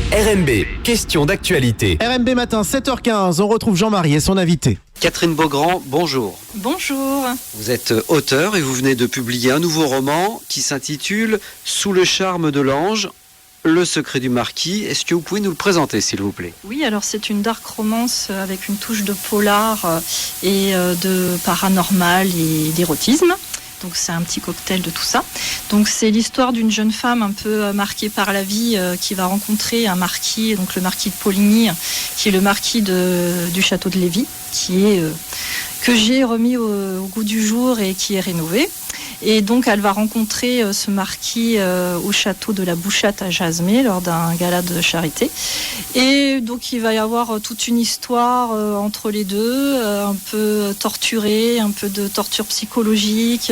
RMB, question d'actualité. RMB matin, 7h15, on retrouve Jean-Marie et son invité. Catherine Beaugrand, bonjour. Bonjour. Vous êtes auteur et vous venez de publier un nouveau roman qui s'intitule « Sous le charme de l'ange, le secret du marquis ». Est-ce que vous pouvez nous le présenter, s'il vous plaît ? Oui, alors c'est une dark romance avec une touche de polar et de paranormal et d'érotisme. Donc c'est un petit cocktail de tout ça. Donc c'est l'histoire d'une jeune femme un peu marquée par la vie qui va rencontrer un marquis, donc le marquis de Poligny, qui est le marquis du château de Lévis, que j'ai remis au goût du jour et qui est rénové. Et donc elle va rencontrer ce marquis au château de la Bouchate à Jasmé lors d'un gala de charité. Et donc il va y avoir toute une histoire entre les deux, un peu torturée, un peu de torture psychologique,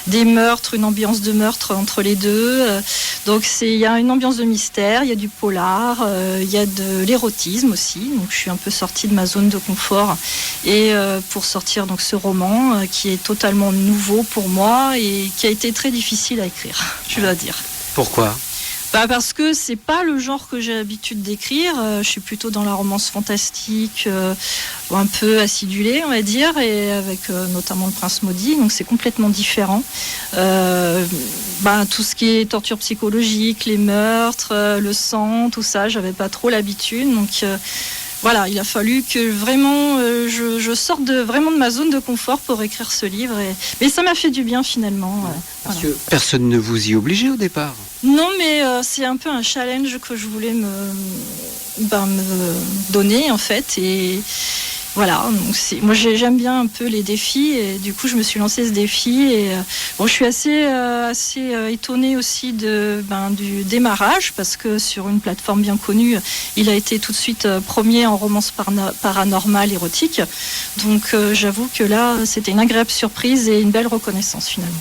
des meurtres, une ambiance de meurtre entre les deux. Donc il y a une ambiance de mystère, il y a du polar, il y a de l'érotisme aussi. Donc je suis un peu sortie de ma zone de confort et pour sortir donc ce roman qui est totalement nouveau pour moi et qui a été très difficile à écrire, je dois dire. Pourquoi ? Parce que c'est pas le genre que j'ai l'habitude d'écrire. Je suis plutôt dans la romance fantastique, un peu acidulée, on va dire, et avec notamment Le Prince maudit. Donc c'est complètement différent. Tout ce qui est torture psychologique, les meurtres, le sang, tout ça, j'avais pas trop l'habitude. Donc voilà, il a fallu que vraiment je sorte vraiment de ma zone de confort pour écrire ce livre. Mais ça m'a fait du bien finalement. Parce que personne ne vous y obligeait au départ. Non, mais c'est un peu un challenge que je voulais me donner en fait. Et voilà, donc moi j'aime bien un peu les défis et du coup je me suis lancée ce défi et je suis assez étonnée aussi du démarrage parce que sur une plateforme bien connue, il a été tout de suite premier en romance paranormale érotique. Donc j'avoue que là c'était une agréable surprise et une belle reconnaissance finalement.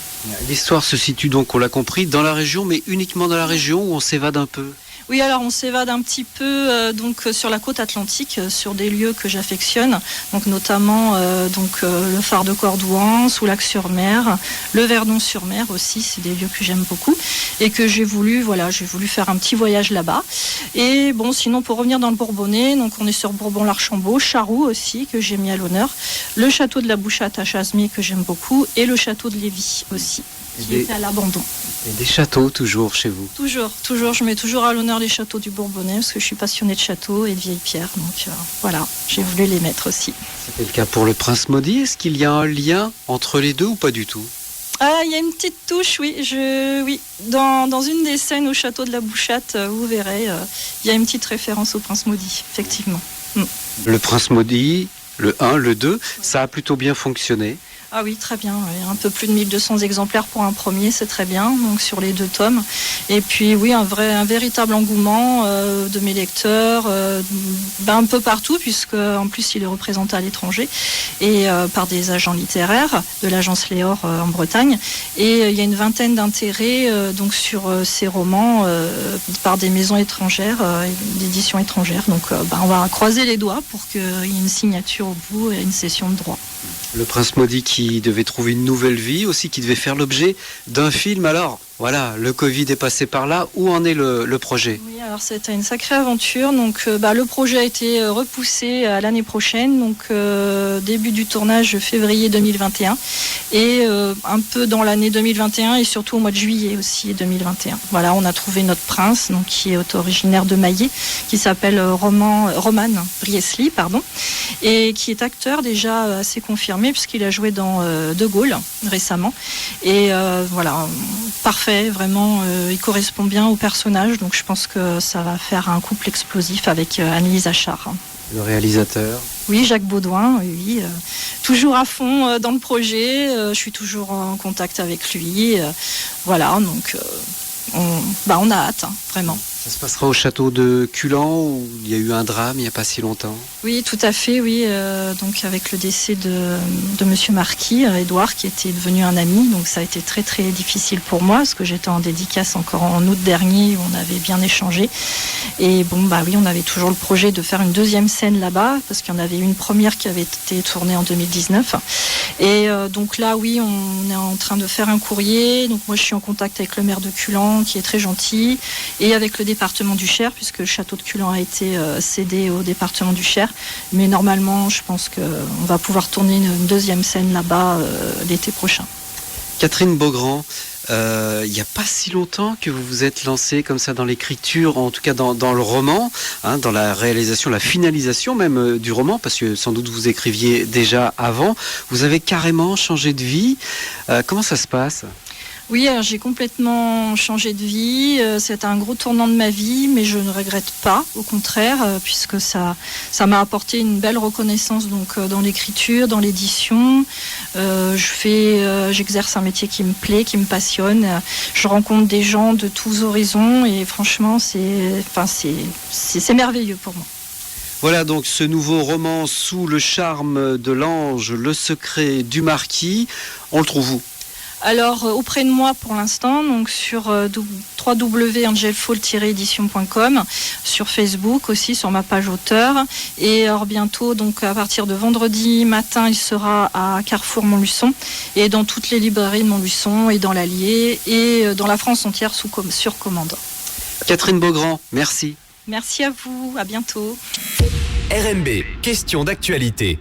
L'histoire se situe donc, on l'a compris, dans la région, mais uniquement dans la région où on s'évade un peu ? Oui, alors on s'évade un petit peu sur la côte atlantique, sur des lieux que j'affectionne, donc notamment le phare de Cordouan, Soulac-sur-Mer, le Verdon-sur-Mer aussi, c'est des lieux que j'aime beaucoup et que j'ai voulu faire un petit voyage là-bas. Et bon, sinon pour revenir dans le Bourbonnais, donc on est sur Bourbon-l'Archambault, Charroux aussi que j'ai mis à l'honneur, le château de la Bouchate à Chasmé que j'aime beaucoup et le château de Lévis aussi, qui était à l'abandon. Et des châteaux toujours chez vous ? Toujours, je mets toujours à l'honneur les châteaux du Bourbonnais parce que je suis passionnée de châteaux et de vieilles pierres, donc voilà, j'ai voulu les mettre aussi. C'était le cas pour Le Prince maudit, est-ce qu'il y a un lien entre les deux ou pas du tout ? Il y a une petite touche, oui. Dans une des scènes au château de la Bouchate, vous verrez, il y a une petite référence au Prince maudit, effectivement. Le Prince maudit, le 1, le 2, ça a plutôt bien fonctionné. Ah oui, très bien. Oui. Un peu plus de 1200 exemplaires pour un premier, c'est très bien, donc sur les 2 tomes. Et puis oui, un véritable engouement de mes lecteurs, un peu partout, puisque en plus il est représenté à l'étranger, et par des agents littéraires de l'agence Léor en Bretagne. Et il y a une vingtaine d'intérêts donc sur ces romans par des maisons étrangères, d'éditions étrangères. Donc on va croiser les doigts pour qu'il y ait une signature au bout et une cession de droit. Le Prince maudit qui devait trouver une nouvelle vie aussi, qui devait faire l'objet d'un film. Alors, voilà, le Covid est passé par là. Où en est le projet ? Oui, alors c'était une sacrée aventure. Donc, le projet a été repoussé à l'année prochaine. Donc, début du tournage février 2021. Et un peu dans l'année 2021 et surtout au mois de juillet aussi 2021. Voilà, on a trouvé notre prince, donc, qui est originaire de Maillé, qui s'appelle Roman Briesly, et qui est acteur déjà assez confirmé puisqu'il a joué dans De Gaulle récemment. Et voilà, parfait, vraiment, il correspond bien au personnage. Donc je pense que ça va faire un couple explosif avec Annelise Achard. Le réalisateur ? Oui, Jacques Baudouin, oui. Toujours à fond dans le projet, je suis toujours en contact avec lui. Voilà, donc on a hâte, vraiment. Ça se passera au château de Culan où il y a eu un drame il n'y a pas si longtemps. Oui, tout à fait, oui. Donc avec le décès de Monsieur Marquis, Édouard, qui était devenu un ami, donc ça a été très très difficile pour moi parce que j'étais en dédicace encore en août dernier où on avait bien échangé. Et bon, bah oui, on avait toujours le projet de faire une deuxième scène là-bas parce qu'il y en avait une première qui avait été tournée en 2019. Et donc là, oui, on est en train de faire un courrier. Donc moi, je suis en contact avec le maire de Culan qui est très gentil et avec le département du Cher puisque le château de Culan a été cédé au département du Cher. Mais normalement, je pense qu'on va pouvoir tourner une deuxième scène là-bas l'été prochain. Catherine Beaugrand, il n'y a pas si longtemps que vous vous êtes lancée comme ça dans l'écriture, en tout cas dans le roman, dans la réalisation, la finalisation même du roman, parce que sans doute vous écriviez déjà avant. Vous avez carrément changé de vie. Comment ça se passe ? Oui, alors j'ai complètement changé de vie. C'est un gros tournant de ma vie, mais je ne regrette pas, au contraire, puisque ça m'a apporté une belle reconnaissance donc dans l'écriture, dans l'édition. J'exerce un métier qui me plaît, qui me passionne. Je rencontre des gens de tous horizons et franchement, c'est merveilleux pour moi. Voilà donc ce nouveau roman Sous le charme de l'ange, le secret du marquis. On le trouve où ? Alors auprès de moi pour l'instant, donc sur www.angelfall-edition.com, sur Facebook aussi, sur ma page auteur. Et alors bientôt, donc à partir de vendredi matin, il sera à Carrefour Montluçon et dans toutes les librairies de Montluçon et dans l'Allier et dans la France entière sur commande. Catherine Beaugrand, merci. Merci à vous, à bientôt. RMB, question d'actualité.